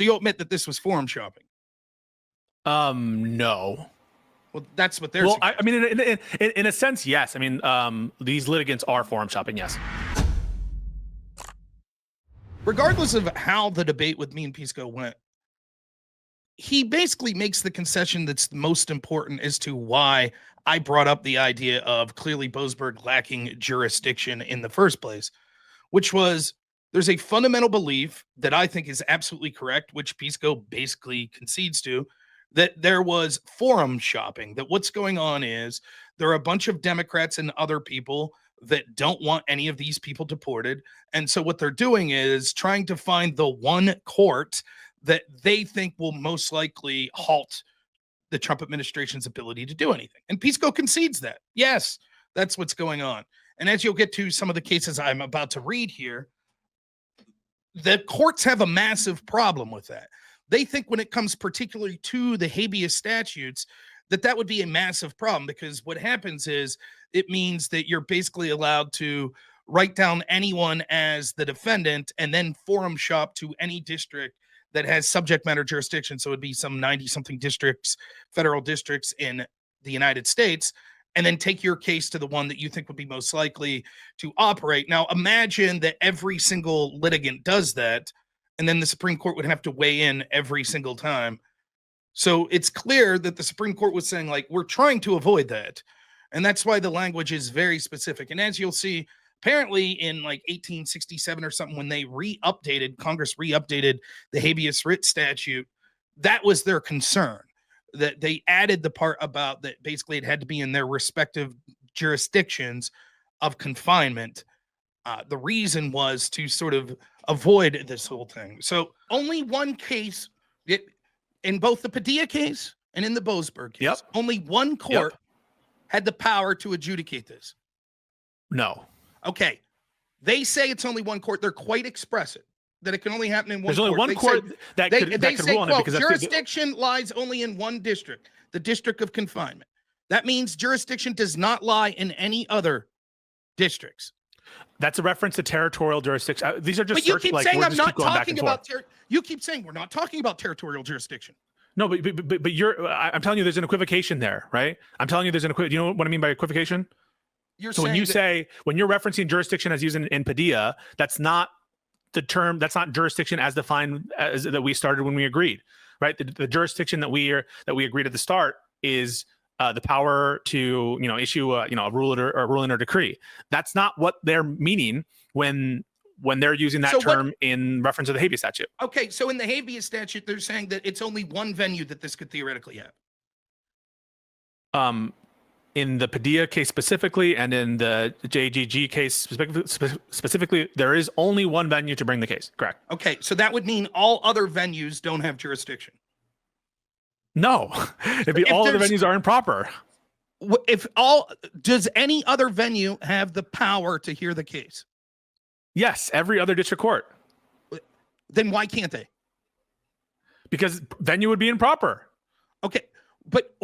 So you'll admit that this was forum shopping. No. Well, that's what they're. Well, I mean, in a sense, yes. I mean, these litigants are forum shopping. Yes. Regardless of how the debate with me and Pisco went, he basically makes the concession that's the most important as to why I brought up the idea of clearly Boasberg lacking jurisdiction in the first place, which was there's a fundamental belief that I think is absolutely correct, which Pisco basically concedes to, that there was forum shopping, that what's going on is there are a bunch of Democrats and other people that don't want any of these people deported. And so what they're doing is trying to find the one court that they think will most likely halt the Trump administration's ability to do anything. And Pisco concedes that. Yes, that's what's going on. And as you'll get to some of the cases I'm about to read here, the courts have a massive problem with that. They think when it comes particularly to the habeas statutes, that would be a massive problem, because what happens is it means that you're basically allowed to write down anyone as the defendant and then forum shop to any district that has subject matter jurisdiction. So it'd be some 90-something districts, federal districts in the United States, and then take your case to the one that you think would be most likely to operate. Now, imagine that every single litigant does that, and then the Supreme Court would have to weigh in every single time. So it's clear that the Supreme Court was saying, like, we're trying to avoid that. And that's why the language is very specific. And as you'll see, apparently in like 1867 or something, when they Congress re-updated the habeas writ statute, that was their concern, that they added the part about that basically it had to be in their respective jurisdictions of confinement. The reason was to sort of avoid this whole thing. So only one case, in both the Padilla case and in the Boasberg case, only one court had the power to adjudicate this. No. Okay. They say it's only one court. They're quite expressive that it can only happen in one court. There's only one court that could rule on it, because jurisdiction lies only in one district, the district of confinement. That means jurisdiction does not lie in any other districts. That's a reference to territorial jurisdiction. These are just. But you keep saying I'm not talking about. You keep saying we're not talking about territorial jurisdiction. No, but I'm telling you, there's an equivocation there, right? I'm telling you, there's an equivocation. You know what I mean by equivocation? So when you're referencing jurisdiction as used in Padilla, that's not the term. That's not jurisdiction as defined as that we started when we agreed, right? The jurisdiction that we agreed at the start is the power to issue a ruling or decree. That's not what they're meaning when they're using that term in reference to the habeas statute. Okay, so in the habeas statute, they're saying that it's only one venue that this could theoretically have. In the Padilla case specifically, and in the JGG case specifically, there is only one venue to bring the case. Correct. Okay, so that would mean all other venues don't have jurisdiction. No, all other venues are improper. Does any other venue have the power to hear the case? Yes, every other district court. Then why can't they? Because venue would be improper. Okay, but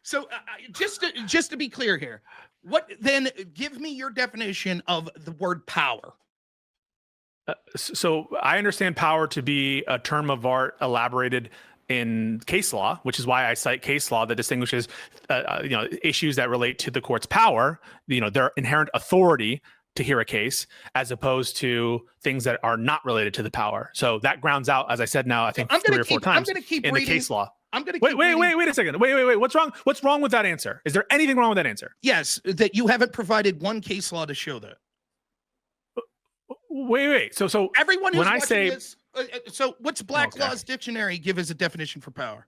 so just to be clear here, give me your definition of the word power. So I understand power to be a term of art elaborated in case law, which is why I cite case law that distinguishes, issues that relate to the court's power, their inherent authority to hear a case, as opposed to things that are not related to the power. So that grounds out, as I said now, I think 3 or 4 times in the case law. Wait a second. Wait. What's wrong with that answer? Is there anything wrong with that answer? Yes, that you haven't provided one case law to show that. Wait. So everyone who's watching this. So what's Black Law's dictionary give as a definition for power?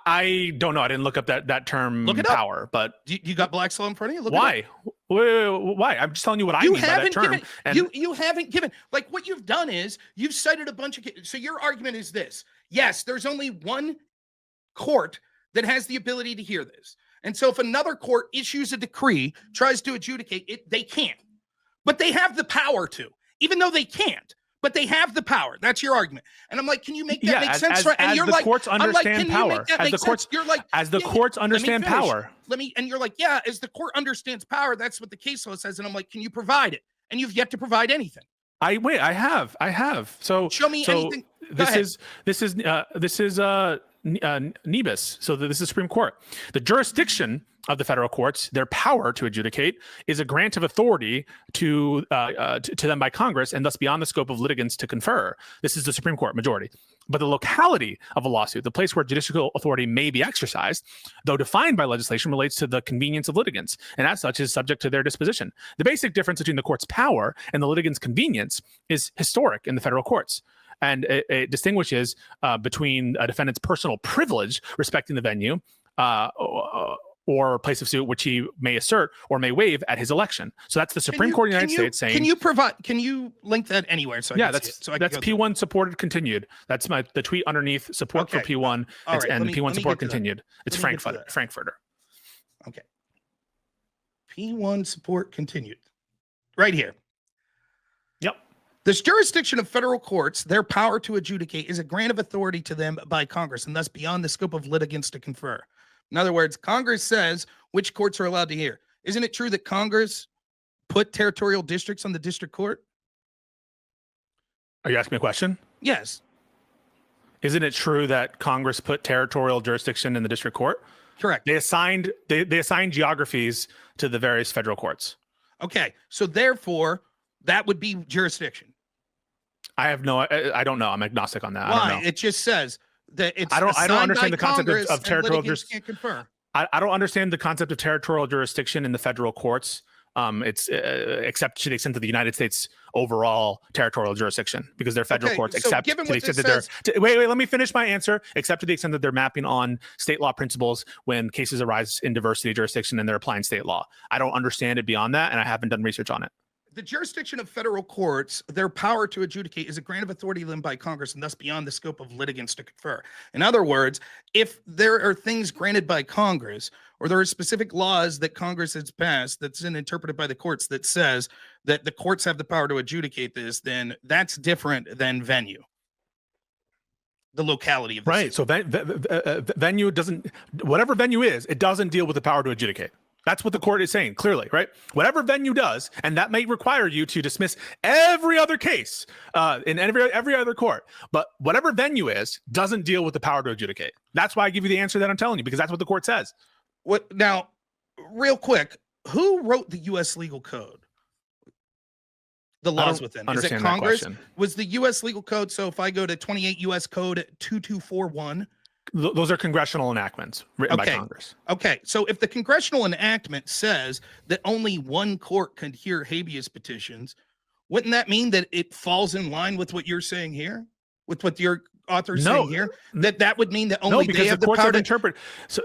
I don't know. I didn't look up that term. Look it power, up. But you got Black's Law in front of you? Why? Wait, why? I'm just telling you what I mean by that term. You haven't given, like, what you've done is you've cited a bunch of. So your argument is this: yes, there's only one court that has the ability to hear this, and so if another court issues a decree, tries to adjudicate it, they can't, but they have the power to, even though they can't. But they have the power. That's your argument. And I'm like, can you make that make sense? And you're like, courts understand power. As the courts, you're like, as the courts understand power. And you're like, yeah, as the court understands power, that's what the case law says. And I'm like, can you provide it? And you've yet to provide anything. I have. So show me anything. this is Nebus. So this is Supreme Court. The jurisdiction of the federal courts, their power to adjudicate, is a grant of authority to them by Congress, and thus beyond the scope of litigants to confer. This is the Supreme Court majority. But the locality of a lawsuit, the place where judicial authority may be exercised, though defined by legislation, relates to the convenience of litigants, and as such is subject to their disposition. The basic difference between the court's power and the litigant's convenience is historic in the federal courts. And it distinguishes between a defendant's personal privilege respecting the venue or place of suit which he may assert or may waive at his election. So that's the Supreme Court of the United States saying. Can you link that anywhere? So that's P1 supported continued. That's the tweet underneath support for P1 and P1 support continued. It's Frankfurter. Okay. P1 support continued. Right here. Yep. This jurisdiction of federal courts, their power to adjudicate, is a grant of authority to them by Congress, and thus beyond the scope of litigants to confer. In other words, Congress says which courts are allowed to hear. Isn't it true that Congress put territorial districts on the district court? Are you asking me a question? Yes. Isn't it true that Congress put territorial jurisdiction in the district court? Correct. They assigned geographies to the various federal courts. Okay, so therefore, that would be jurisdiction. I don't know. I'm agnostic on that. Why? I don't know. It just says that it's. I don't understand the concept of territorial jurisdiction. I don't understand the concept of territorial jurisdiction in the federal courts. It's except to the extent that the United States overall territorial jurisdiction, because they're federal courts, except to the extent that they're. Wait, let me finish my answer. Except to the extent that they're mapping on state law principles when cases arise in diversity jurisdiction and they're applying state law. I don't understand it beyond that, and I haven't done research on it. The jurisdiction of federal courts, their power to adjudicate, is a grant of authority to them by Congress, and thus beyond the scope of litigants to confer. In other words, if there are things granted by Congress, or there are specific laws that Congress has passed that's been interpreted by the courts that says that the courts have the power to adjudicate this, then that's different than venue. The locality of the right. So venue doesn't, whatever venue is, it doesn't deal with the power to adjudicate. That's what the court is saying clearly, right? Whatever venue does, and that may require you to dismiss every other case in every other court, but whatever venue is doesn't deal with the power to adjudicate. That's why I give you the answer that I'm telling you, because that's what the court says. What now? Real quick, who wrote the U.S. legal code? The laws within. Is it Congress? Was the U.S. legal code? So if I go to 28 U.S. Code 2241. Those are congressional enactments written by Congress. Okay, so if the congressional enactment says that only one court can hear habeas petitions, wouldn't that mean that it falls in line with what you're saying here? With what your author's saying here? That would mean that only they have the power to interpret. So,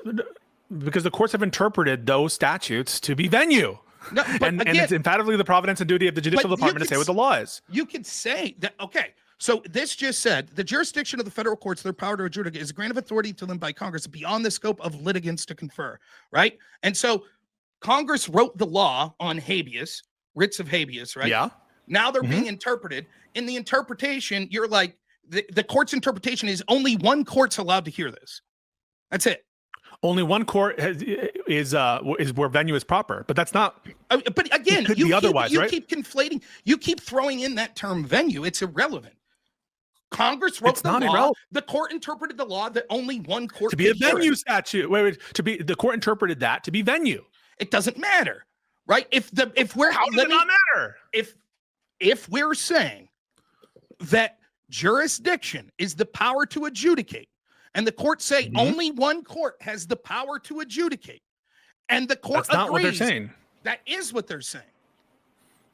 because the courts have interpreted those statutes to be venue. No, and it's emphatically the providence and duty of the judicial department to say what the law is. You could say that, okay. So this just said the jurisdiction of the federal courts, their power to adjudicate, is a grant of authority to them by Congress beyond the scope of litigants to confer, right? And so Congress wrote the law on habeas, writs of habeas, right? Yeah. Now they're being interpreted. In the interpretation, you're like, the court's interpretation is only one court's allowed to hear this. That's it. Only one court is where venue is proper, but that's not. But again, you keep conflating. You keep throwing in that term venue. It's irrelevant. Congress wrote the law. Irrelevant. The court interpreted the law that only one court to be a venue statute. The court interpreted that to be venue. It doesn't matter, right? How does it not matter? If we're saying that jurisdiction is the power to adjudicate, and the courts say only one court has the power to adjudicate, and the court agrees. That's not what they're saying. That is what they're saying.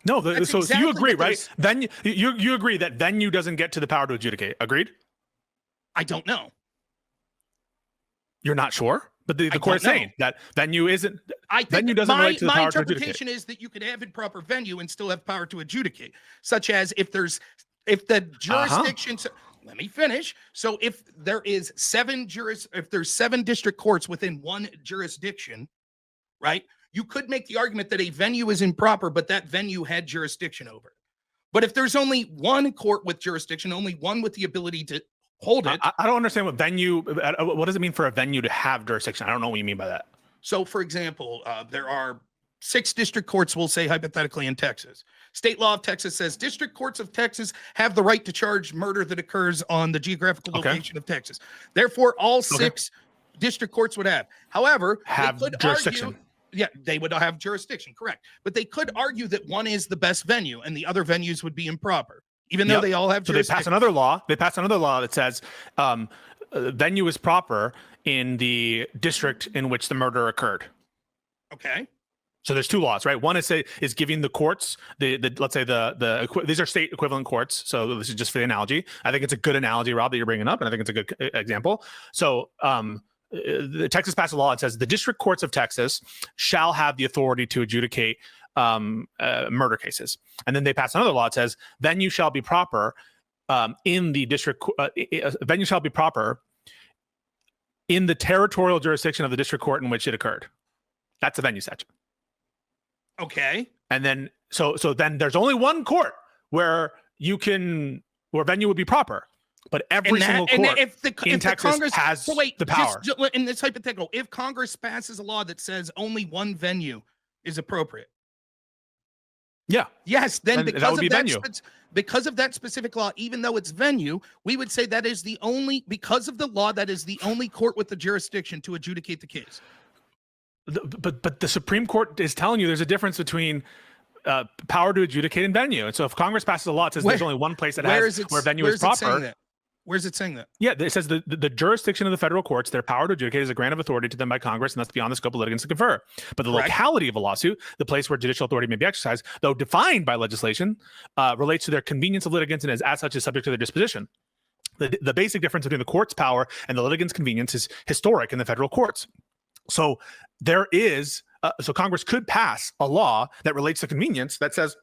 No, so you agree, right? Then you agree that venue doesn't get to the power to adjudicate. Agreed? I don't know. You're not sure? But the court is saying that venue isn't. Venue doesn't relate to the power to adjudicate. My interpretation is that you could have improper venue and still have power to adjudicate, such as if the jurisdiction. Let me finish. So if there's 7 district courts within one jurisdiction, right? You could make the argument that a venue is improper, but that venue had jurisdiction over it. But if there's only one court with jurisdiction, only one with the ability to hold it. I don't understand what venue, what does it mean for a venue to have jurisdiction? I don't know what you mean by that. So for example, there are 6 district courts, we'll say hypothetically in Texas. State law of Texas says district courts of Texas have the right to charge murder that occurs on the geographical location of Texas. Therefore, all 6 district courts would have. However, have they could jurisdiction. argue, yeah, they would have jurisdiction, correct. But they could argue that one is the best venue and the other venues would be improper, even though they all have jurisdiction. So they pass another law that says venue is proper in the district in which the murder occurred. Okay. So there's 2 laws, right? One is giving the courts let's say these are state equivalent courts. So this is just for the analogy. I think it's a good analogy, Rob, that you're bringing up, and I think it's a good example. So the Texas passed a law that says the district courts of Texas shall have the authority to adjudicate murder cases. And then they passed another law that says venue shall be proper in the district. Venue shall be proper in the territorial jurisdiction of the district court in which it occurred. That's a venue statute. Okay. And then so then there's only one court where venue would be proper, but every single court in Texas Congress has the power. Just in this hypothetical, if Congress passes a law that says only one venue is appropriate. Yeah. Yes, then because of that specific law, even though it's venue, we would say that is the only court with the jurisdiction to adjudicate the case. But the Supreme Court is telling you there's a difference between power to adjudicate and venue. And so if Congress passes a law that says there's only one place where venue is proper. Where's it saying that? Yeah, it says the jurisdiction of the federal courts, their power to adjudicate is a grant of authority to them by Congress, and that's beyond the scope of litigants to confer. But the locality of a lawsuit, the place where judicial authority may be exercised, though defined by legislation, relates to their convenience of litigants and as such is subject to their disposition. The basic difference between the court's power and the litigant's convenience is historic in the federal courts. So there is, so Congress could pass a law that relates to convenience that says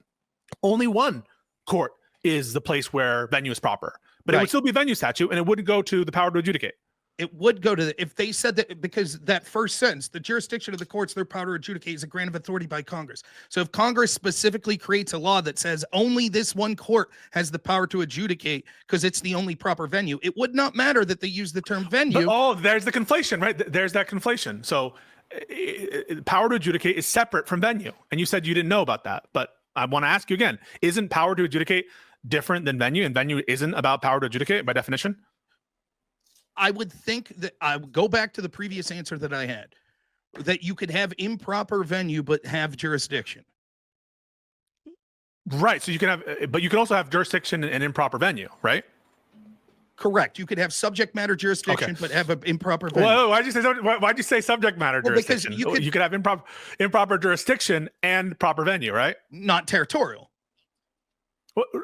only one court is the place where venue is proper, but it would still be a venue statute and it wouldn't go to the power to adjudicate. It would go to if they said that, because that first sentence, the jurisdiction of the courts, their power to adjudicate is a grant of authority by Congress. So if Congress specifically creates a law that says only this one court has the power to adjudicate because it's the only proper venue, it would not matter that they use the term venue. But, there's the conflation, right? There's that conflation. So power to adjudicate is separate from venue. And you said you didn't know about that, but I want to ask you again, isn't power to adjudicate different than venue, and venue isn't about power to adjudicate by definition? I would think that I would go back to the previous answer that I had, that you could have improper venue but have jurisdiction. Right. So you can have, but you can also have jurisdiction and improper venue, right? Correct. You could have subject matter jurisdiction but have an improper venue. Whoa, why'd you say subject matter jurisdiction? Because you could have improper jurisdiction and proper venue, right? Not territorial.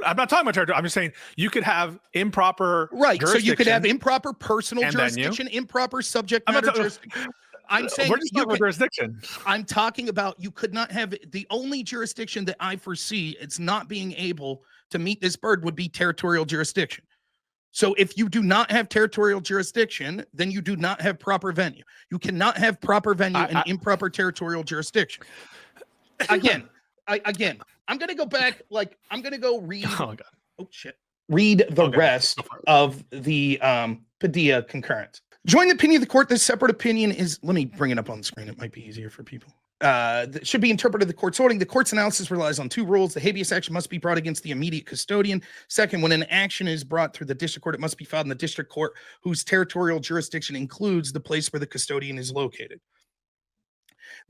I'm not talking about territory. I'm just saying you could have improper so you could have improper personal jurisdiction, improper subject matter jurisdiction. I'm saying we're just talking about jurisdiction. I'm talking about you could not have the only jurisdiction that I foresee it's not being able to meet this bird would be territorial jurisdiction. So if you do not have territorial jurisdiction, then you do not have proper venue. You cannot have proper venue and improper territorial jurisdiction. Again, I'm going to go back, I'm going to go read. Read the rest of the Padilla concurrence. Join the opinion of the court. This separate opinion is, let me bring it up on the screen. It might be easier for people. That should be interpreted the court's holding. The court's analysis relies on 2 rules. The habeas action must be brought against the immediate custodian. Second, when an action is brought through the district court, it must be filed in the district court whose territorial jurisdiction includes the place where the custodian is located.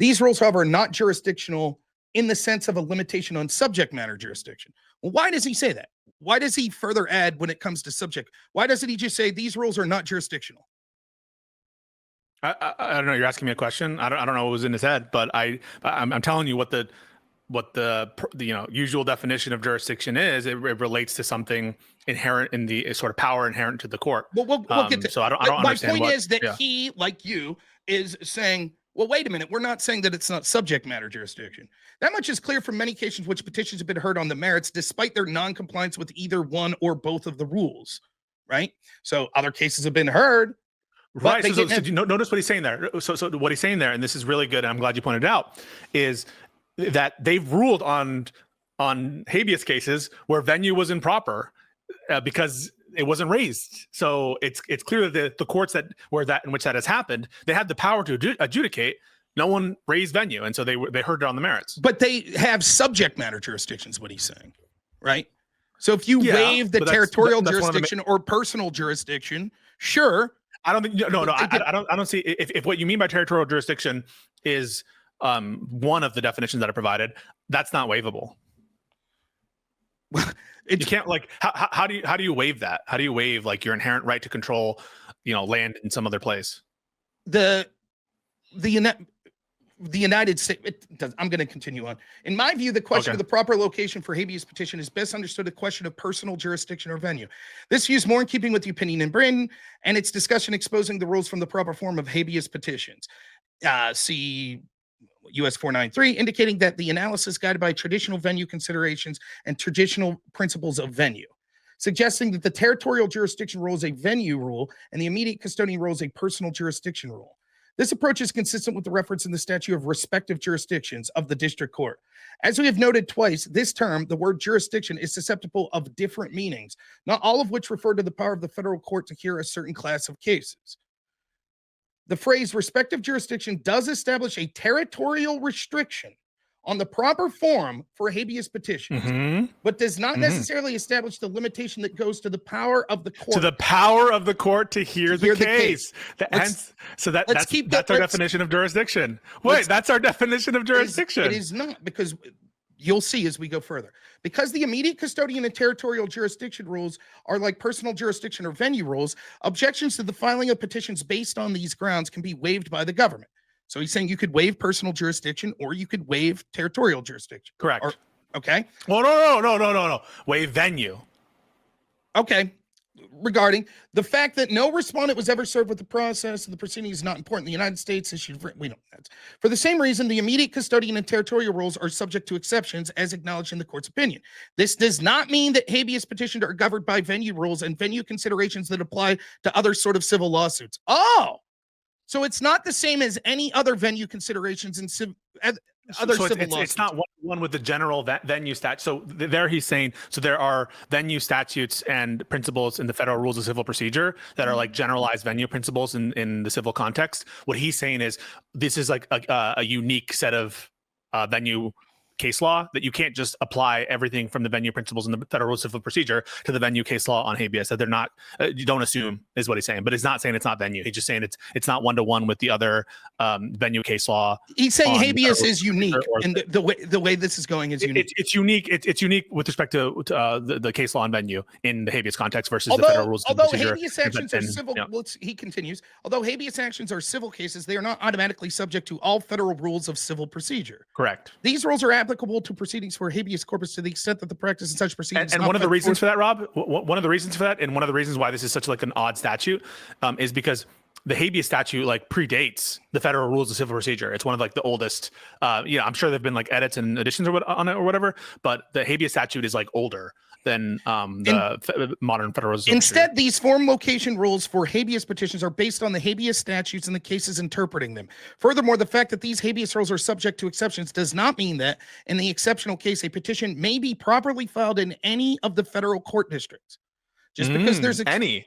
These rules, however, are not jurisdictional in the sense of a limitation on subject matter jurisdiction. Well, why does he say that? Why does he further add when it comes to subject? Why doesn't he just say these rules are not jurisdictional? I don't know. You're asking me a question. I don't know what was in his head, but I'm telling you what the usual definition of jurisdiction is. It relates to something inherent in the sort of power inherent to the court. Well, we'll get to. So I don't understand. My point is that he, like you, is saying, well, wait a minute. We're not saying that it's not subject matter jurisdiction. That much is clear from many cases which petitions have been heard on the merits, despite their non-compliance with either one or both of the rules. Right. So other cases have been heard. Right. So notice what he's saying there. So what he's saying there, and this is really good, and I'm glad you pointed it out, is that they've ruled on habeas cases where venue was improper because it wasn't raised. So it's clear that the courts in which that has happened, they had the power to adjudicate, No one raised venue, and so they heard it on the merits. But they have subject matter jurisdictions. What he's saying, right? So if you waive the territorial jurisdiction or personal jurisdiction, sure. I don't think I don't see if what you mean by territorial jurisdiction is one of the definitions that are provided. That's not waivable. Well, you can't like how do you waive that? How do you waive like your inherent right to control, land in some other place? The United States. I'm going to continue on. In my view, the question of the proper location for habeas petition is best understood a question of personal jurisdiction or venue. This view is more in keeping with the opinion in Britain and its discussion exposing the rules from the proper form of habeas petitions. See US 493, indicating that the analysis guided by traditional venue considerations and traditional principles of venue, suggesting that the territorial jurisdiction rule is a venue rule and the immediate custodian rule is a personal jurisdiction rule. This approach is consistent with the reference in the statute of respective jurisdictions of the district court. As we have noted twice, this term, the word jurisdiction, is susceptible of different meanings, not all of which refer to the power of the federal court to hear a certain class of cases. The phrase respective jurisdiction does establish a territorial restriction on the proper form for habeas petitions, but does not necessarily establish the limitation that goes to the power of the court. To the power of the court to hear the case. That's our definition of jurisdiction. Wait, that's our definition of jurisdiction. It is not, because you'll see as we go further. Because the immediate custodian and territorial jurisdiction rules are like personal jurisdiction or venue rules, objections to the filing of petitions based on these grounds can be waived by the government. So he's saying you could waive personal jurisdiction or you could waive territorial jurisdiction. Correct. Okay. Well, no. Waive venue. Okay. Regarding the fact that no respondent was ever served with the process of the proceeding is not important. The United States issued, for the same reason, the immediate custodian and territorial rules are subject to exceptions as acknowledged in the court's opinion. This does not mean that habeas petitions are governed by venue rules and venue considerations that apply to other sort of civil lawsuits. Oh, so it's not the same as any other venue considerations in other civil lawsuits. It's not one with the general venue statute. So there he's saying, so there are venue statutes and principles in the federal rules of civil procedure that are like generalized venue principles in the civil context. What he's saying is this is like a unique set of venue case law that you can't just apply everything from the venue principles in the federal rules of civil procedure to the venue case law on habeas. That they're not, you don't assume is what he's saying, but he's not saying it's not venue. He's just saying it's not one-to-one with the other venue case law. He's saying habeas is unique, and the way this is going is unique. It's unique. It's unique with respect to the case law on venue in the habeas context versus the federal rules of procedure. Although habeas actions are civil, he continues. Although habeas actions are civil cases, they are not automatically subject to all federal rules of civil procedure. Correct. These rules are applicable to proceedings for habeas corpus to the extent that the practice in such proceedings. And one of the reasons for that, Rob, one of the reasons for that, and one of the reasons why this is such like an odd statute, is because the habeas statute like predates the federal rules of civil procedure. It's one of like the oldest. I'm sure there've been like edits and additions on it or whatever, but the habeas statute is like older than modern federal rules. Instead, these form location rules for habeas petitions are based on the habeas statutes and the cases interpreting them. Furthermore, the fact that these habeas rules are subject to exceptions does not mean that in the exceptional case, a petition may be properly filed in any of the federal court districts. Just because there's any.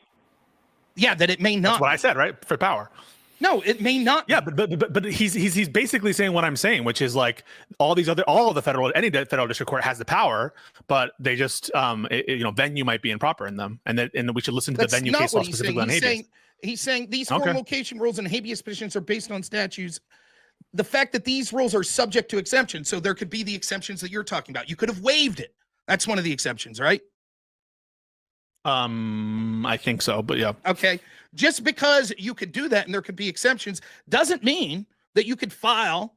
Yeah, that it may not. That's what I said, right? For power. No, it may not. Yeah, but he's basically saying what I'm saying, which is like all of the federal, any federal district court has the power, but they just venue might be improper in them, and we should listen to the venue case law specifically on habeas. He's saying these form location rules and habeas petitions are based on statutes. The fact that these rules are subject to exemptions, so there could be the exceptions that you're talking about. You could have waived it. That's one of the exceptions, right? I think so, but yeah. Okay. Just because you could do that and there could be exceptions doesn't mean that you could file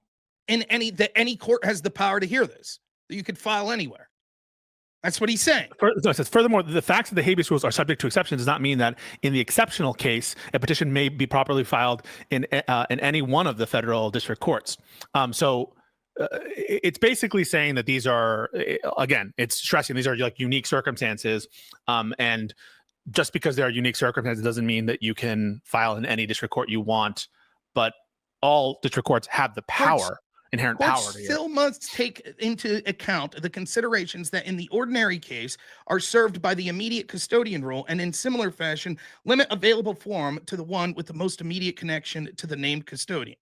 that any court has the power to hear this, that you could file anywhere. That's what he's saying. It says, furthermore, the facts of the habeas rules are subject to exceptions does not mean that in the exceptional case, a petition may be properly filed in any one of the federal district courts. It's basically saying that these are, again, it's stressing these are like unique circumstances. And just because there are unique circumstances doesn't mean that you can file in any district court you want, but all district courts have the inherent power. Still must take into account the considerations that in the ordinary case are served by the immediate custodian rule, and in similar fashion, limit available form to the one with the most immediate connection to the named custodian.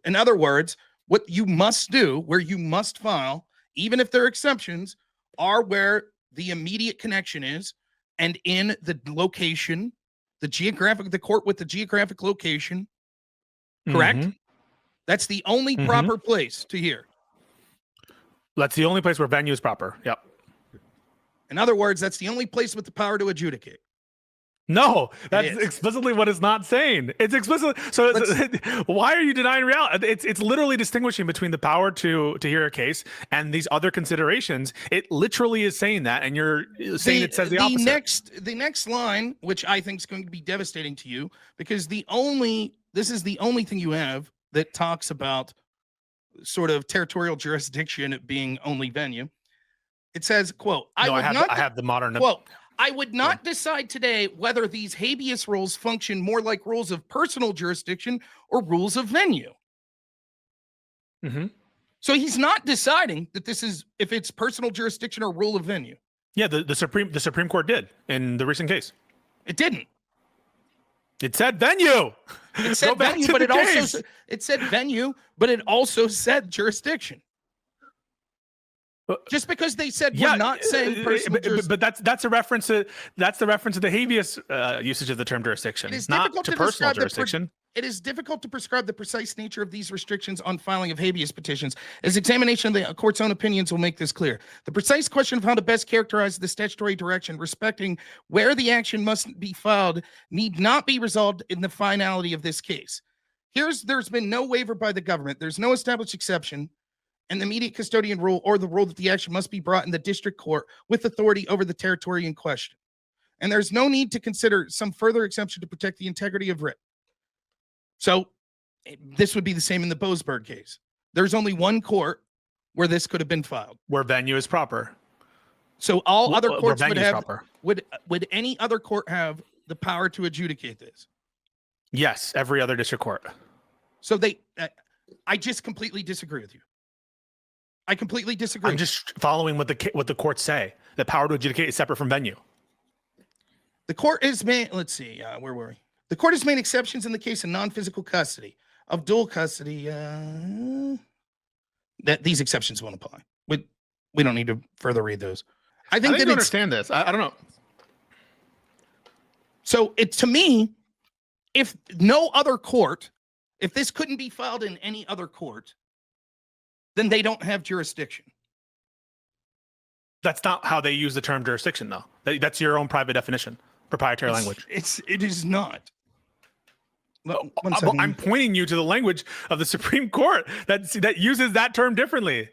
In other words, what you must do, where you must file, even if there are exceptions, are where the immediate connection is, and in the location, the court with the geographic location. Correct? Mm-hmm. That's the only proper place to hear. That's the only place where venue is proper. Yep. In other words, that's the only place with the power to adjudicate. No, that's explicitly what it's not saying. It's explicit. So why are you denying reality? It's literally distinguishing between the power to hear a case and these other considerations. It literally is saying that, and you're saying it says the opposite. The next line, which I think is going to be devastating to you, because this is the only thing you have that talks about sort of territorial jurisdiction being only venue. It says, quote, I have the modern quote. I would not decide today whether these habeas rules function more like rules of personal jurisdiction or rules of venue. Mm-hmm. So he's not deciding that this is if it's personal jurisdiction or rule of venue. Yeah, the Supreme Court did in the recent case. It didn't. It said venue. It said venue, but it said venue, but it also said jurisdiction. Just because they said we're not saying personal but that's a reference to the habeas usage of the term jurisdiction. It's not to personal jurisdiction. It is difficult to prescribe the precise nature of these restrictions on filing of habeas petitions, as examination of the court's own opinions will make this clear. The precise question of how to best characterize the statutory direction respecting where the action must be filed need not be resolved in the finality of this case. There's been no waiver by the government. There's no established exception, and the immediate custodian rule or the rule that the action must be brought in the district court with authority over the territory in question. And there's no need to consider some further exemption to protect the integrity of writ. So this would be the same in the Boasberg case. There's only one court where this could have been filed. Where venue is proper. So all other courts would have, would any other court have the power to adjudicate this? Yes, every other district court. So I just completely disagree with you. I completely disagree. I'm just following what the courts say. The power to adjudicate is separate from venue. The court is made. Let's see. Where were we? The court has made exceptions in the case of non-physical custody. Of dual custody, that these exceptions won't apply. We don't need to further read those. I think you understand this. I don't know. So to me, if no other court, if this couldn't be filed in any other court, then they don't have jurisdiction. That's not how they use the term jurisdiction, though. That's your own private definition, proprietary language. It is not. I'm pointing you to the language of the Supreme Court that uses that term differently.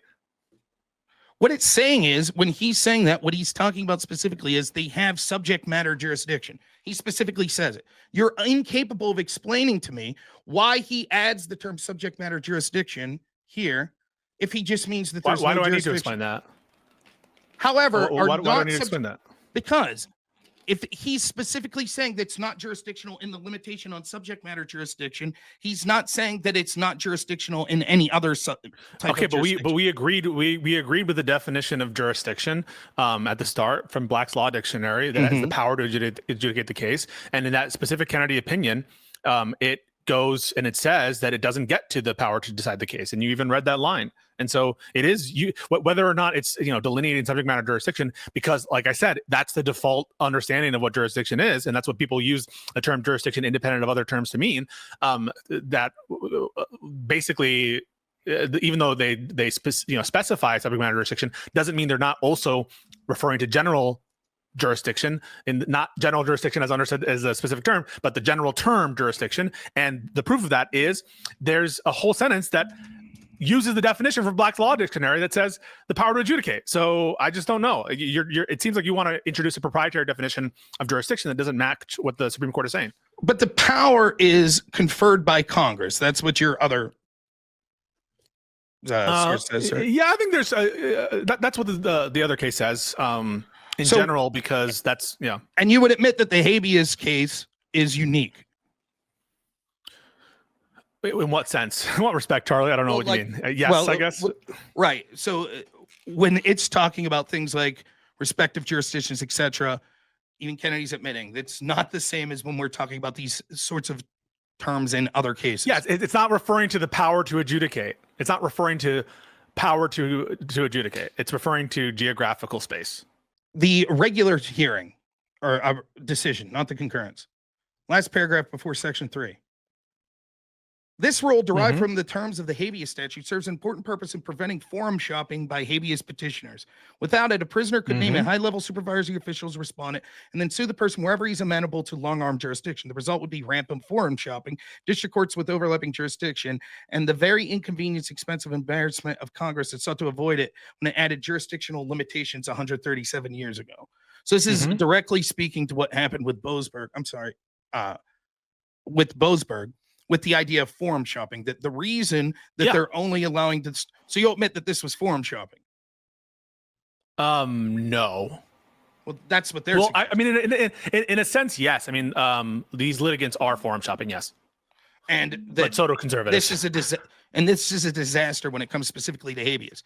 What it's saying is, when he's saying that, what he's talking about specifically is they have subject matter jurisdiction. He specifically says it. You're incapable of explaining to me why he adds the term subject matter jurisdiction here if he just means that there's why do I need to explain that? However, why do I need to explain that? Because if he's specifically saying that's not jurisdictional in the limitation on subject matter jurisdiction, he's not saying that it's not jurisdictional in any other type of jurisdiction. but we agreed with the definition of jurisdiction at the start from Black's Law Dictionary that has the power to adjudicate the case, and in that specific Kennedy opinion, it goes and it says that it doesn't get to the power to decide the case, and you even read that line. And so it is whether or not it's delineating subject matter jurisdiction, because like I said, that's the default understanding of what jurisdiction is, and that's what people use the term jurisdiction independent of other terms to mean. That basically, even though they specify subject matter jurisdiction, doesn't mean they're not also referring to general jurisdiction, and not general jurisdiction as understood as a specific term, but the general term jurisdiction. And the proof of that is there's a whole sentence that uses the definition from Black's Law Dictionary that says the power to adjudicate. So I just don't know. It seems like you want to introduce a proprietary definition of jurisdiction that doesn't match what the Supreme Court is saying. But the power is conferred by Congress. That's what your other source says, sir. Yeah, I think there's that's what the other case says in general, because that's And you would admit that the habeas case is unique. In what sense? In what respect, Charlie? I don't know what you mean. Yes, I guess. Right. So when it's talking about things like respective jurisdictions, etc., even Kennedy's admitting it's not the same as when we're talking about these sorts of terms in other cases. Yes, it's not referring to the power to adjudicate. It's not referring to power to adjudicate. It's referring to geographical space. The regular hearing or decision, not the concurrence. Last paragraph before section 3. This rule, derived from the terms of the habeas statute, serves an important purpose in preventing forum shopping by habeas petitioners. Without it, a prisoner could name a high-level supervisory official's respondent and then sue the person wherever he's amenable to long-arm jurisdiction. The result would be rampant forum shopping, district courts with overlapping jurisdiction, and the very inconvenience, expensive embarrassment of Congress that sought to avoid it when it added jurisdictional limitations 137 years ago. So this is directly speaking to what happened with Boasberg. With Boasberg. With the idea of forum shopping, that the reason that they're only allowing this, so you'll admit that this was forum shopping? No. Well, that's what they're. Well, I mean, in a sense, yes. I mean, these litigants are forum shopping, yes. And but so do conservatives. This is a disaster when it comes specifically to habeas.